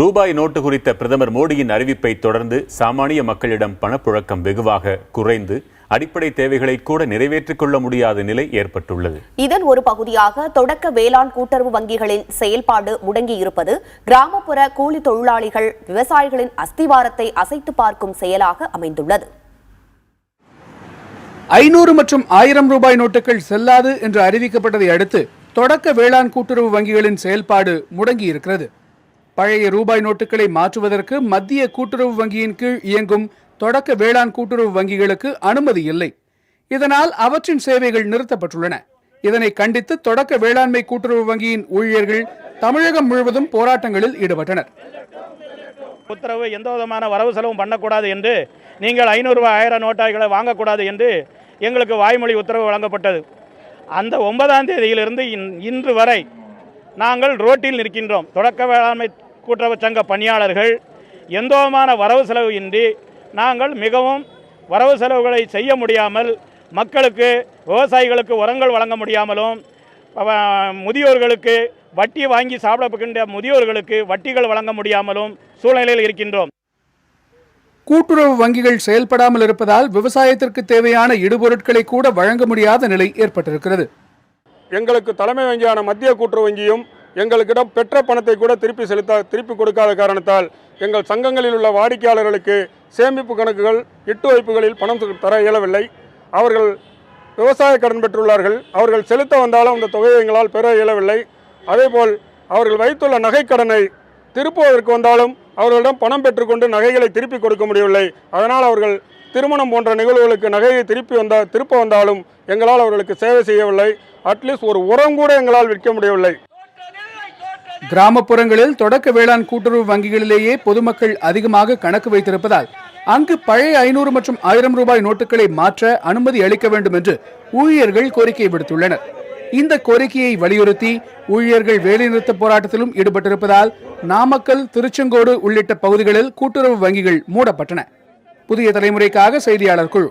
ரூபாய் நோட்டு குறித்த பிரதமர் மோடியின் அறிவிப்பை தொடர்ந்து சாமானிய மக்களிடம் பணப்புழக்கம் வெகுவாக குறைந்து அடிப்படை தேவைகளை கூட நிறைவேற்றிக் கொள்ள முடியாத நிலை ஏற்பட்டுள்ளது. இதன் ஒரு பகுதியாக தொடக்க வேளாண் கூட்டுறவு வங்கிகளின் செயல்பாடு முடங்கியிருப்பது கிராமப்புற கூலி தொழிலாளிகள் விவசாயிகளின் அஸ்திவாரத்தை அசைத்து பார்க்கும் செயலாக அமைந்துள்ளது. 500 மற்றும் 1000 ரூபாய் நோட்டுகள் செல்லாது என்று அறிவிக்கப்பட்டதை அடுத்து தொடக்க வேளாண் கூட்டுறவு வங்கிகளின் செயல்பாடு முடங்கியிருக்கிறது. பழைய ரூபாய் நோட்டுகளை மாற்றுவதற்கு மத்திய கூட்டுறவு வங்கியின் கீழ் இயங்கும் தொடக்க வேளாண் கூட்டுறவு வங்கிகளுக்கு அனுமதி இல்லை. இதனால் அவற்றின் சேவைகள் நிறுத்தப்பட்டுள்ளன. இதனை கண்டித்து தொடக்க வேளாண்மை கூட்டுறவு வங்கியின் ஊழியர்கள் தமிழகம் முழுவதும் போராட்டங்களில் ஈடுபட்டனர். உத்தரவு எந்த விதமான வரவு செலவும் பண்ணக்கூடாது என்று, நீங்கள் 500 ரூபாய் 1000 நோட்டாய்களை வாங்கக்கூடாது என்று எங்களுக்கு வாய்மொழி உத்தரவு வழங்கப்பட்டது. அந்த 9ஆம் தேதியிலிருந்து இன்று வரை நாங்கள் ரோட்டில் நிற்கின்றோம். தொடக்க வேளாண்மை கூட்டுறவு சங்க பணியாளர்கள் எந்த விதமான வரவு செலவு இன்றி நாங்கள் மிகவும் வரவு செலவுகளை செய்ய முடியாமல், மக்களுக்கு விவசாயிகளுக்கு உரங்கள் வழங்க முடியாமலும், முதியோர்களுக்கு வட்டி வாங்கி சாப்பிடப்படுகின்ற முதியோர்களுக்கு வட்டிகள் வழங்க முடியாமலும் சூழ்நிலையில் இருக்கின்றோம். கூட்டுறவு வங்கிகள் செயல்படாமல் இருப்பதால் விவசாயத்திற்கு தேவையான இடுபொருட்களை கூட வழங்க முடியாத நிலை ஏற்பட்டிருக்கிறது. எங்களுக்கு தலைமை வங்கியான மத்திய கூட்டுறவு வங்கியும் எங்களுக்கிடம் பெற்ற பணத்தை கூட திருப்பி கொடுக்காத காரணத்தால் எங்கள் சங்கங்களில் உள்ள வாடிக்கையாளர்களுக்கு சேமிப்பு கணக்குகள் இட்டு வைப்புகளில் பணம் தர இயலவில்லை. அவர்கள் விவசாய கடன் பெற்றுள்ளார்கள். அவர்கள் செலுத்த வந்தாலும் அந்த தொகையை எங்களால் பெற இயலவில்லை. அதேபோல் அவர்கள் வைத்துள்ள நகை கடனை திருப்புவதற்கு வந்தாலும் அவர்களிடம் பணம் பெற்றுக்கொண்டு நகைகளை திருப்பி கொடுக்க முடியவில்லை. அதனால் அவர்கள் திருமணம் போன்ற நிகழ்வுகளுக்கு நகையை திருப்ப வந்தாலும் எங்களால் அவர்களுக்கு சேவை செய்யவில்லை. அட்லீஸ்ட் ஒரு உரம் கூட எங்களால் விற்க முடியவில்லை. கிராமப்புறங்களில் தொடக்க வேளாண் கூட்டுறவு வங்கிகளிலேயே பொதுமக்கள் அதிகமாக கணக்கு வைத்திருப்பதால் அங்கு பழைய 500 மற்றும் 1000 ரூபாய் நோட்டுகளை மாற்ற அனுமதி அளிக்க வேண்டும் என்று ஊழியர்கள் கோரிக்கை விடுத்துள்ளனர். இந்த கோரிக்கையை வலியுறுத்தி ஊழியர்கள் வேலைநிறுத்த போராட்டத்திலும் ஈடுபட்டிருப்பதால் நாமக்கல், திருச்செங்கோடு உள்ளிட்ட பகுதிகளில் கூட்டுறவு வங்கிகள் மூடப்பட்டன. புதிய தலைமுறைக்காக செய்தியாளர் குழு.